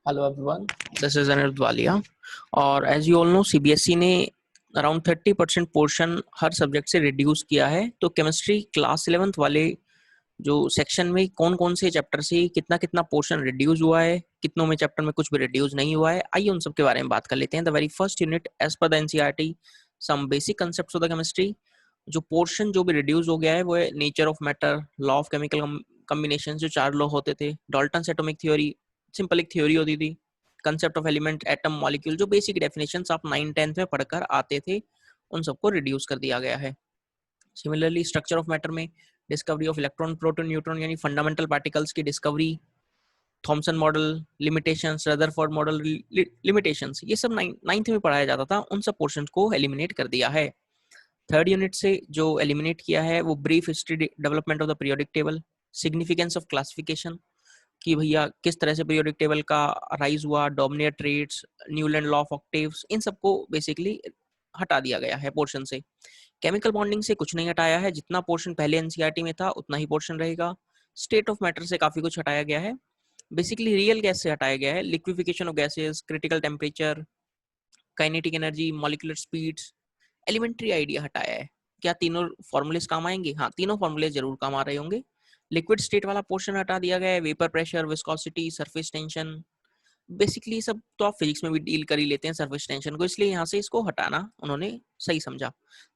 Hello everyone, this is Anirudh Walia. और as you all know CBSE ने around 30% portion हर subject से रिड्यूस किया है। तो केमिस्ट्री क्लास 11th वाले जो सेक्शन में कौन कौन से चैप्टर से कितना कितना पोर्शन रिड्यूस हुआ है, कितनों में चैप्टर में कुछ भी रिड्यूस नहीं हुआ है, आइए उन सब के बारे में बात कर लेते हैं। The very first unit as per the NCERT some basic concepts of the chemistry. जो पोर्शन जो भी रिड्यूस हो गया है वो है nature of matter, law of chemical combination, जो 4 लॉ होते थे, डाल्टन्स एटॉमिक थ्योरी, सिंपल एक थ्योरी होती थी, concept of element, atom, molecule, जो बेसिक डेफिनेशंस आप 9th-10th में पढ़कर आते थे, उन सबको रिड्यूस कर दिया गया है। सिमिलरली स्ट्रक्चर ऑफ मैटर में discovery of electron, proton, neutron यानी फंडामेंटल पार्टिकल्स की discovery, Thompson model, limitations, Rutherford model, limitations, ये सब 9th में पढ़ाया जाता था, उन सब पोर्शंस को एलिमिनेट कर दिया है। थर्ड यूनिट से जो एलिमिनेट किया है वो brief history development of the periodic table, significance of classification, कि भैया किस तरह से पीरियोडिक टेबल का राइज हुआ, Dobereiner triads, Newlands law of octaves, इन सबको बेसिकली हटा दिया गया है पोर्शन से। केमिकल बॉन्डिंग से कुछ नहीं हटाया है, जितना पोर्शन पहले एनसीईआरटी में था उतना ही पोर्शन रहेगा। स्टेट ऑफ मैटर से काफी कुछ हटाया गया है। बेसिकली रियल गैस से हटाया गया है, liquefaction of gases, critical temperature, kinetic energy, molecular speeds, elementary idea हटाया है। क्या तीनों फॉर्मूलेस काम आएंगे? हाँ, तीनों फॉर्मूले जरूर काम आ रहे होंगे। लिक्विड स्टेट वाला पोर्शन हटा दिया गया है, vapour pressure, viscosity, surface tension, basically सब तो आप फिजिक्स में भी डील कर ही लेते हैं सरफेस टेंशन को, इसलिए यहाँ से इसको हटाना उन्होंने सही समझा।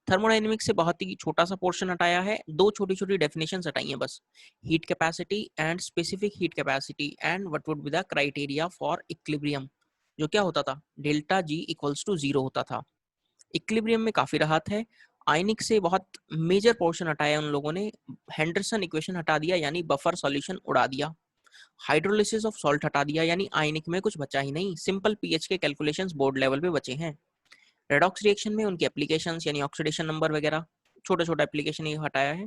थर्मोडायनेमिक्स से बहुत ही छोटा सा पोर्शन हटाया है, दो छोटी छोटी डेफिनेशंस हटाई हैं बस, heat capacity and specific heat capacity and what would be the criteria for equilibrium, जो क्या होता था, डेल्टा जी इक्वल्स टू 0 होता था। इक्विलिब्रियम में काफी राहत है। आयनिक से बहुत मेजर पोर्शन हटाया उन लोगों ने, हेंडरसन इक्वेशन हटा दिया यानी बफर सॉल्यूशन उड़ा दिया, हाइड्रोलिसिस ऑफ सॉल्ट हटा दिया यानी आयनिक में कुछ बचा ही नहीं, सिंपल पीएच के कैलकुलेशंस बोर्ड लेवल पे बचे हैं। रेडॉक्स रिएक्शन में उनकी एप्लीकेशंस यानी ऑक्सीडेशन नंबर वगैरह छोटा छोटा एप्लीकेशन ये हटाया है।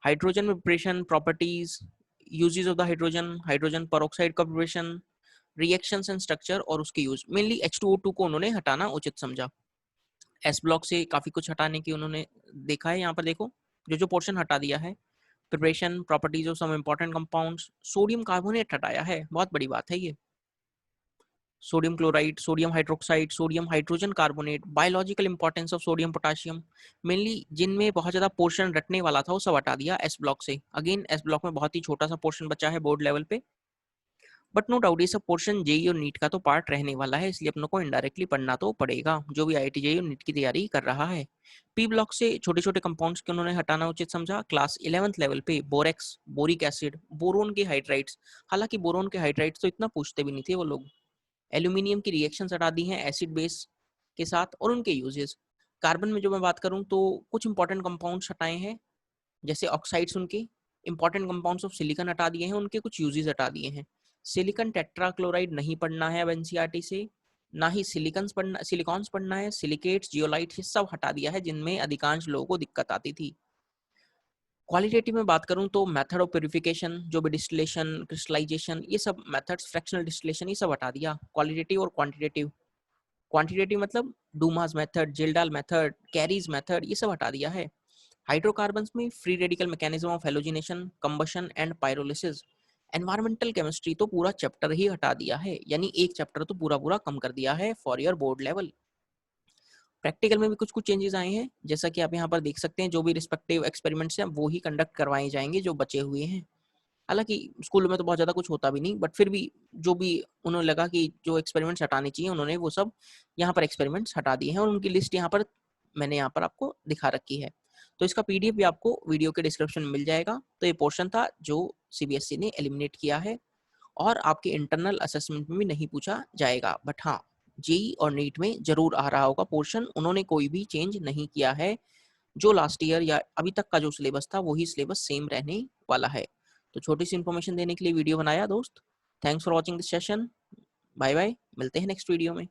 हाइड्रोजन में preparation, properties, uses of the hydrogen, hydrogen peroxide का प्रिपरेशन, रिएक्शंस एंड स्ट्रक्चर और उसके यूज, मेनली H2O2 को उन्होंने हटाना उचित समझा। एस ब्लॉक से काफी कुछ हटाने की उन्होंने देखा है। यहाँ पर देखो जो जो पोर्शन हटा दिया है, preparation, properties of some important compounds, sodium carbonate हटाया है, बहुत बड़ी बात है ये, sodium chloride, sodium hydroxide, sodium hydrogen carbonate, biological importance of sodium potassium, mainly जिनमें बहुत ज्यादा पोर्शन रटने वाला था वो सब हटा दिया एस ब्लॉक से। अगेन एस ब्लॉक में बहुत ही छोटा सा पोर्शन बचा है बोर्ड लेवल पे, बट नो डाउट ये सब पोर्शन जेई और नीट का तो पार्ट रहने वाला है, इसलिए अपनों को इनडायरेक्टली पढ़ना तो पड़ेगा जो भी आईआईटी जेई और नीट की तैयारी कर रहा है। पी ब्लॉक से छोटे छोटे कंपाउंड्स के उन्होंने हटाना उचित समझा। क्लास 11th लेवल पे बोरेक्स, बोरिक एसिड, बोरोन के हाइड्राइड्स, हालांकि बोरोन के हाइड्राइड्स तो इतना पूछते भी नहीं थे वो लोग। एल्यूमिनियम की रिएक्शंस हटा दी हैं एसिड बेस के साथ और उनके यूजेस। कार्बन में जो मैं बात करूं तो कुछ इंपॉर्टेंट कंपाउंड्स हटाए हैं, जैसे ऑक्साइड्स, उनके इंपॉर्टेंट कंपाउंड्स ऑफ सिलिकॉन हटा दिए हैं, उनके कुछ यूजेस हटा दिए हैं। सिलिकॉन टेट्राक्लोराइड नहीं पढ़ना है अब एनसीईआरटी से, ना ही सिलिकॉन्स पढ़ना है, सिलिकेट्स, जियोलाइट्स ये सब हटा दिया है जिनमें अधिकांश लोगों को दिक्कत आती थी। क्वालिटेटिव में बात करूं तो मेथड ऑफ प्यूरिफिकेशन, जो भी डिस्टिलेशन, क्रिस्टलाइजेशन, ये सब मेथड्स, फ्रैक्शनल डिस्टिलेशन, ये सब हटा दिया। क्वालिटेटिव और क्वांटिटेटिव, क्वांटिटेटिव मतलब डूमास मेथड, जिल्डाल मेथड, कैरीज मेथड, ये सब हटा दिया है। हाइड्रोकार्बन्स में free radical mechanism of halogenation, combustion and pyrolysis. Environmental chemistry तो पूरा चैप्टर ही हटा दिया है, यानी एक चैप्टर तो पूरा पूरा कम कर दिया है for your board level. Practical में भी कुछ कुछ चेंजेस आए हैं, जैसा कि आप यहाँ पर देख सकते हैं, जो भी रिस्पेक्टिव एक्सपेरिमेंट्स हैं वो ही कंडक्ट करवाए जाएंगे जो बचे हुए हैं। हालांकि स्कूल में तो बहुत ज़्यादा कुछ होता भी नहीं, बट फिर भी जो भी उन्होंने लगा कि जो एक्सपेरिमेंट्स हटाने चाहिए उन्होंने वो सब यहाँ पर एक्सपेरिमेंट्स हटा दिए हैं और उनकी लिस्ट यहाँ पर मैंने यहाँ पर आपको दिखा रखी है। तो इसका पीडीएफ भी आपको वीडियो के डिस्क्रिप्शन में मिल जाएगा। तो ये पोर्शन था जो सीबीएसई ने एलिमिनेट किया है और आपके इंटरनल असेसमेंट में भी नहीं पूछा जाएगा, बट हाँ जेई और नीट में जरूर आ रहा होगा पोर्शन। उन्होंने कोई भी चेंज नहीं किया है, जो लास्ट ईयर या अभी तक का जो सिलेबस था वही सिलेबस सेम रहने वाला है। तो छोटी सी इन्फॉर्मेशन देने के लिए वीडियो बनाया दोस्त। Thanks for watching this session. Bye bye, मिलते हैं नेक्स्ट वीडियो में।